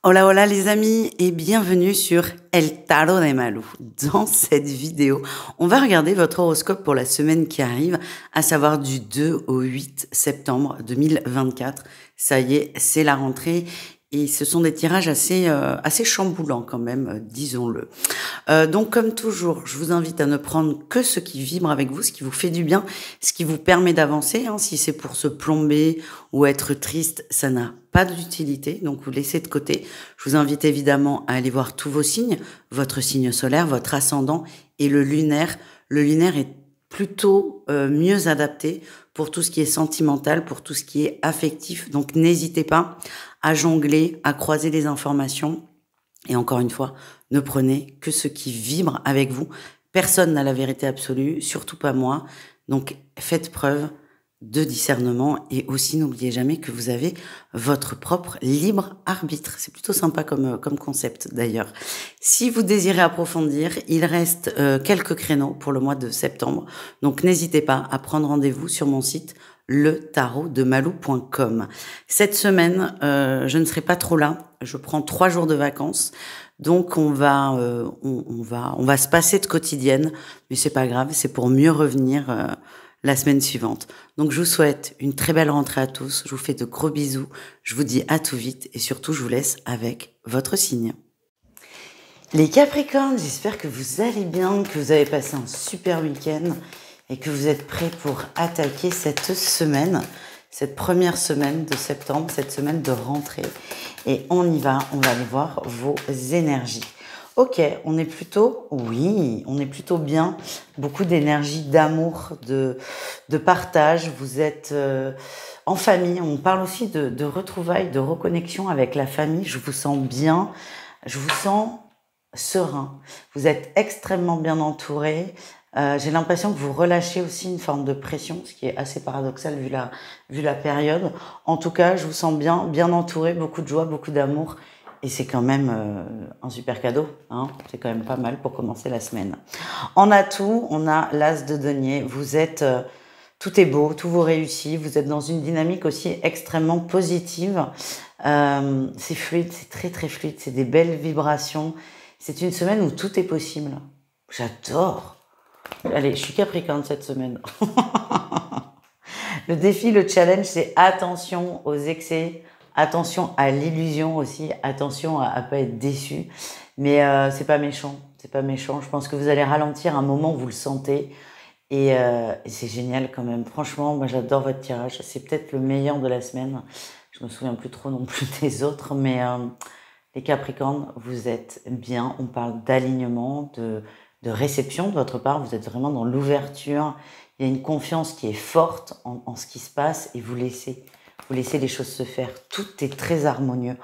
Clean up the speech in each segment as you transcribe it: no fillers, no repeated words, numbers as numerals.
Hola hola les amis et bienvenue sur El Tarot de Malou. Dans cette vidéo, on va regarder votre horoscope pour la semaine qui arrive, à savoir du 2 au 8 septembre 2024. Ça y est, c'est la rentrée et ce sont des tirages assez chamboulants quand même, disons-le. Donc comme toujours, je vous invite à ne prendre que ce qui vibre avec vous, ce qui vous fait du bien, ce qui vous permet d'avancer. Si c'est pour se plomber ou être triste, ça n'a pas d'utilité, donc vous laissez de côté. Je vous invite évidemment à aller voir tous vos signes, votre signe solaire, votre ascendant et le lunaire. Le lunaire est plutôt mieux adapté pour tout ce qui est sentimental, pour tout ce qui est affectif. Donc n'hésitez pas à jongler, à croiser les informations. Et encore une fois, ne prenez que ce qui vibre avec vous. Personne n'a la vérité absolue, surtout pas moi. Donc faites preuve de discernement et aussi n'oubliez jamais que vous avez votre propre libre arbitre. C'est plutôt sympa comme concept d'ailleurs. Si vous désirez approfondir, il reste quelques créneaux pour le mois de septembre. Donc n'hésitez pas à prendre rendez-vous sur mon site letarotdemalou.com. Cette semaine, je ne serai pas trop là. Je prends 3 jours de vacances. Donc on va se passer de quotidienne, mais c'est pas grave, c'est pour mieux revenir la semaine suivante. Donc je vous souhaite une très belle rentrée à tous, je vous fais de gros bisous, je vous dis à tout vite et surtout je vous laisse avec votre signe. Les Capricornes, j'espère que vous allez bien, que vous avez passé un super week-end et que vous êtes prêts pour attaquer cette semaine, cette première semaine de septembre, cette semaine de rentrée. Et on y va, on va aller voir vos énergies. Ok, on est plutôt bien. Beaucoup d'énergie, d'amour, de partage. Vous êtes en famille. On parle aussi de retrouvailles, de reconnexion avec la famille. Je vous sens bien. Je vous sens serein. Vous êtes extrêmement bien entouré. J'ai l'impression que vous relâchez aussi une forme de pression, ce qui est assez paradoxal vu la période. En tout cas, je vous sens bien entouré, beaucoup de joie, beaucoup d'amour. Et c'est quand même un super cadeau. C'est quand même pas mal pour commencer la semaine. En atout, on a l'As de denier. Vous êtes... tout est beau, tout vous réussit. Vous êtes dans une dynamique aussi extrêmement positive. C'est fluide, c'est très très fluide. C'est des belles vibrations. C'est une semaine où tout est possible. J'adore. Allez, je suis Capricorne cette semaine. Le défi, le challenge, c'est attention aux excès, attention à l'illusion aussi, attention à pas être déçu. Mais c'est pas méchant, c'est pas méchant. Je pense que vous allez ralentir un moment où vous le sentez. Et c'est génial quand même. Franchement, moi j'adore votre tirage. C'est peut-être le meilleur de la semaine. Je me souviens plus trop non plus des autres, mais les Capricornes, vous êtes bien. On parle d'alignement, de réception de votre part. Vous êtes vraiment dans l'ouverture. Il y a une confiance qui est forte en ce qui se passe et vous laissez les choses se faire. Tout est très harmonieux.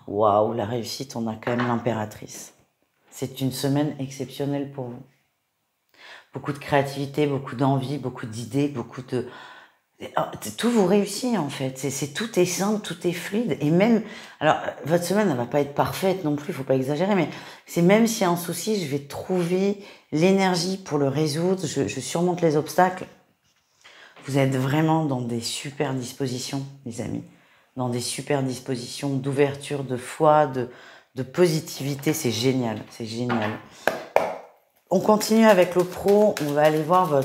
Waouh, la réussite, on a quand même l'impératrice. C'est une semaine exceptionnelle pour vous. Beaucoup de créativité, beaucoup d'envie, beaucoup d'idées, tout vous réussit en fait. Tout est simple, tout est fluide. Et même, alors votre semaine elle va pas être parfaite non plus, faut pas exagérer, mais c'est même s'il y a un souci, je vais trouver l'énergie pour le résoudre. Je surmonte les obstacles. Vous êtes vraiment dans des super dispositions, les amis, dans des super dispositions d'ouverture, de foi, de positivité. C'est génial, c'est génial. On continue avec le pro. On va aller voir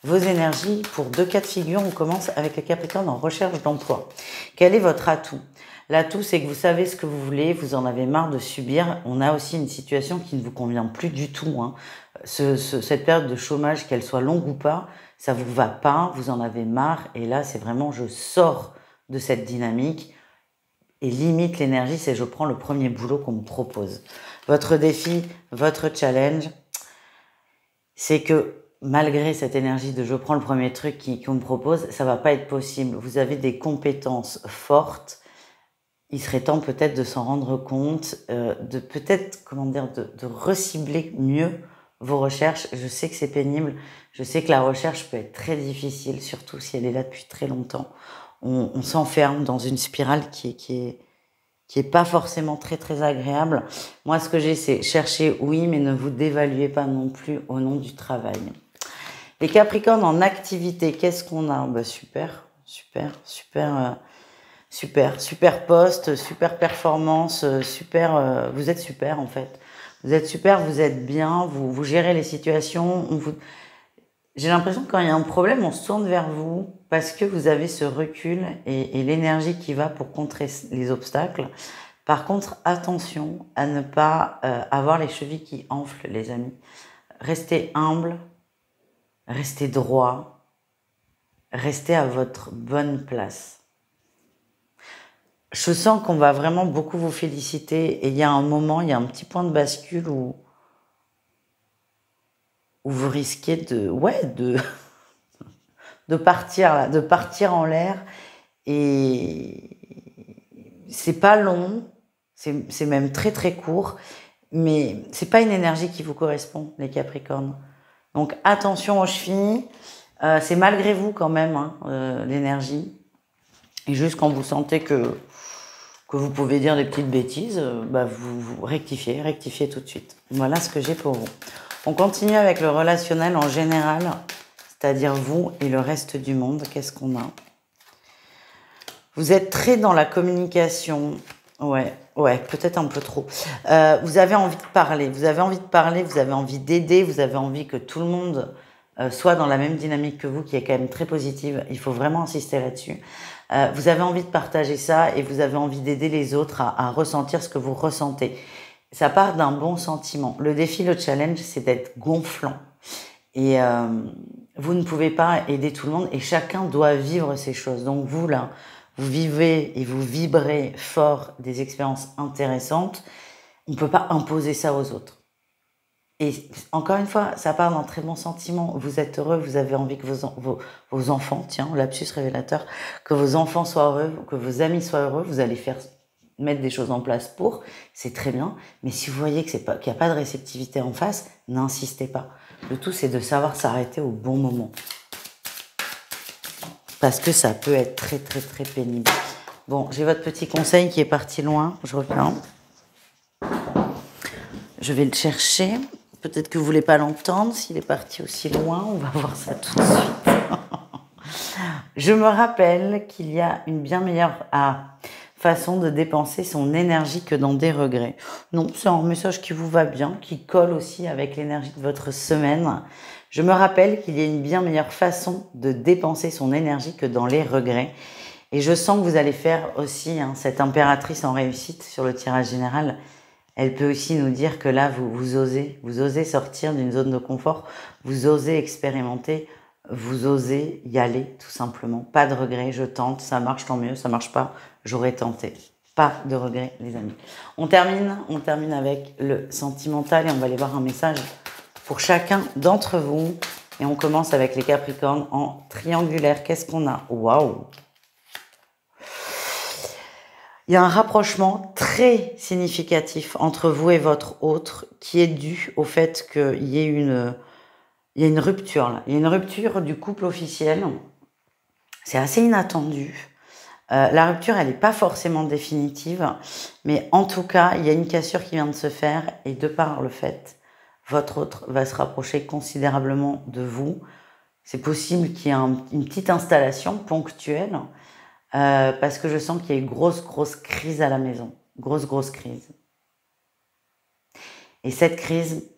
vos énergies pour 2 cas de figure. On commence avec les Capricornes en recherche d'emploi. Quel est votre atout? L'atout, c'est que vous savez ce que vous voulez, vous en avez marre de subir. On a aussi une situation qui ne vous convient plus du tout. Cette période de chômage, qu'elle soit longue ou pas, ça vous va pas, vous en avez marre. Et là, c'est vraiment, je sors de cette dynamique. Et limite l'énergie, c'est je prends le premier boulot qu'on me propose. Votre défi, votre challenge, c'est que malgré cette énergie de je prends le premier truc qu'on me propose, ça va pas être possible. Vous avez des compétences fortes. Il serait temps peut-être de s'en rendre compte, de peut-être, de recibler mieux vos recherches. Je sais que c'est pénible. Je sais que la recherche peut être très difficile, surtout si elle est là depuis très longtemps. On s'enferme dans une spirale qui est pas forcément très très agréable. Moi, ce que j'ai, c'est chercher, oui, mais ne vous dévaluez pas non plus au nom du travail. Les Capricornes en activité, qu'est-ce qu'on a? Super. Super, super poste, super performance, super. Vous êtes super en fait. Vous êtes super, vous êtes bien, vous gérez les situations. J'ai l'impression que quand il y a un problème, on se tourne vers vous parce que vous avez ce recul et l'énergie qui va pour contrer les obstacles. Par contre, attention à ne pas avoir les chevilles qui enflent, les amis. Restez humble, restez droit, restez à votre bonne place. Je sens qu'on va vraiment beaucoup vous féliciter et il y a un moment, il y a un petit point de bascule où vous risquez de partir là, de partir en l'air et c'est pas long, c'est même très très court, mais c'est pas une énergie qui vous correspond, les Capricornes. Donc attention aux chevilles, c'est malgré vous quand même hein, l'énergie. Et juste quand vous sentez que vous pouvez dire des petites bêtises, vous rectifiez tout de suite. Voilà ce que j'ai pour vous. On continue avec le relationnel en général, c'est-à-dire vous et le reste du monde. Qu'est-ce qu'on a? Vous êtes très dans la communication. Ouais, peut-être un peu trop. Vous avez envie de parler, vous avez envie d'aider, vous avez envie que tout le monde soit dans la même dynamique que vous, qui est quand même très positive. Il faut vraiment insister là-dessus. Vous avez envie de partager ça et vous avez envie d'aider les autres à ressentir ce que vous ressentez. Ça part d'un bon sentiment. Le défi, le challenge, c'est d'être gonflant. Et vous ne pouvez pas aider tout le monde et chacun doit vivre ces choses. Donc vous, là, vous vivez et vous vibrez fort des expériences intéressantes. On ne peut pas imposer ça aux autres. Et encore une fois, ça part d'un très bon sentiment. Vous êtes heureux, vous avez envie que vos enfants, tiens, lapsus révélateur, que vos enfants soient heureux, que vos amis soient heureux, vous allez mettre des choses en place pour, c'est très bien. Mais si vous voyez qu'il n'y a pas de réceptivité en face, n'insistez pas. Le tout, c'est de savoir s'arrêter au bon moment. Parce que ça peut être très, très, très pénible. Bon, j'ai votre petit conseil qui est parti loin. Je reviens. Je vais le chercher. Peut-être que vous voulez pas l'entendre. S'il est parti aussi loin, on va voir ça tout de suite. Je me rappelle qu'il y a une bien meilleure façon de dépenser son énergie que dans des regrets. Non, c'est un message qui vous va bien, qui colle aussi avec l'énergie de votre semaine. Je me rappelle qu'il y a une bien meilleure façon de dépenser son énergie que dans les regrets. Et je sens que vous allez faire aussi cette impératrice en réussite sur le tirage général. Elle peut aussi nous dire que là, vous osez sortir d'une zone de confort, vous osez expérimenter, vous osez y aller tout simplement. Pas de regret, je tente, ça marche tant mieux, ça marche pas, j'aurais tenté. Pas de regret, les amis. On termine avec le sentimental et on va aller voir un message pour chacun d'entre vous. Et on commence avec les Capricornes en triangulaire. Qu'est-ce qu'on a? Waouh! Il y a un rapprochement très significatif entre vous et votre autre qui est dû au fait qu'il y ait une rupture là. Il y a une rupture du couple officiel. C'est assez inattendu. La rupture, elle n'est pas forcément définitive, mais en tout cas, il y a une cassure qui vient de se faire et de par le fait, votre autre va se rapprocher considérablement de vous. C'est possible qu'il y ait une petite installation ponctuelle. Parce que je sens qu'il y a une grosse crise à la maison. Grosse crise. Et cette crise,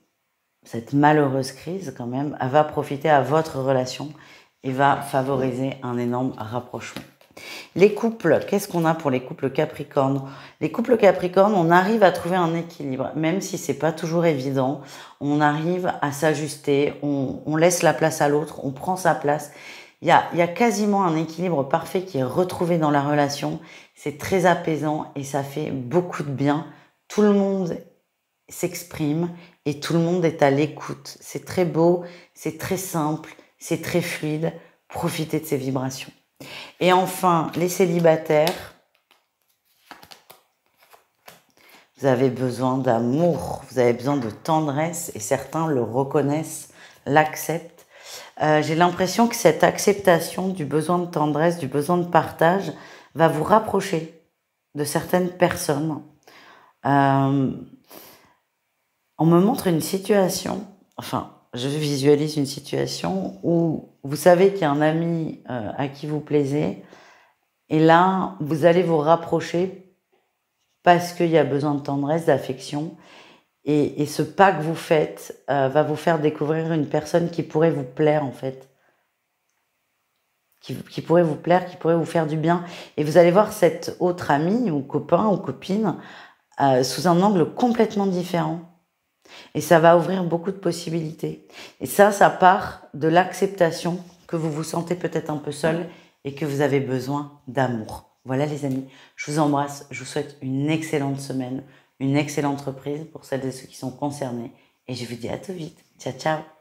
cette malheureuse crise quand même, elle va profiter à votre relation et va favoriser un énorme rapprochement. Les couples, qu'est-ce qu'on a pour les couples Capricornes? Les couples Capricornes, on arrive à trouver un équilibre, même si c'est pas toujours évident. On arrive à s'ajuster, on laisse la place à l'autre, on prend sa place. Il y a quasiment un équilibre parfait qui est retrouvé dans la relation. C'est très apaisant et ça fait beaucoup de bien. Tout le monde s'exprime et tout le monde est à l'écoute. C'est très beau, c'est très simple, c'est très fluide. Profitez de ces vibrations. Et enfin, les célibataires, vous avez besoin d'amour, vous avez besoin de tendresse et certains le reconnaissent, l'acceptent. J'ai l'impression que cette acceptation du besoin de tendresse, du besoin de partage, va vous rapprocher de certaines personnes. On me montre une situation, je visualise une situation où vous savez qu'il y a un ami à qui vous plaisez Et là, vous allez vous rapprocher parce qu'il y a besoin de tendresse, d'affection. Et ce pas que vous faites va vous faire découvrir une personne qui pourrait vous plaire en fait. Qui pourrait vous plaire, qui pourrait vous faire du bien. Et vous allez voir cette autre amie ou copain ou copine sous un angle complètement différent. Et ça va ouvrir beaucoup de possibilités. Et ça part de l'acceptation que vous vous sentez peut-être un peu seul et que vous avez besoin d'amour. Voilà les amis, je vous embrasse, je vous souhaite une excellente semaine, une excellente reprise pour celles et ceux qui sont concernés. Et je vous dis à tout vite. Ciao, ciao.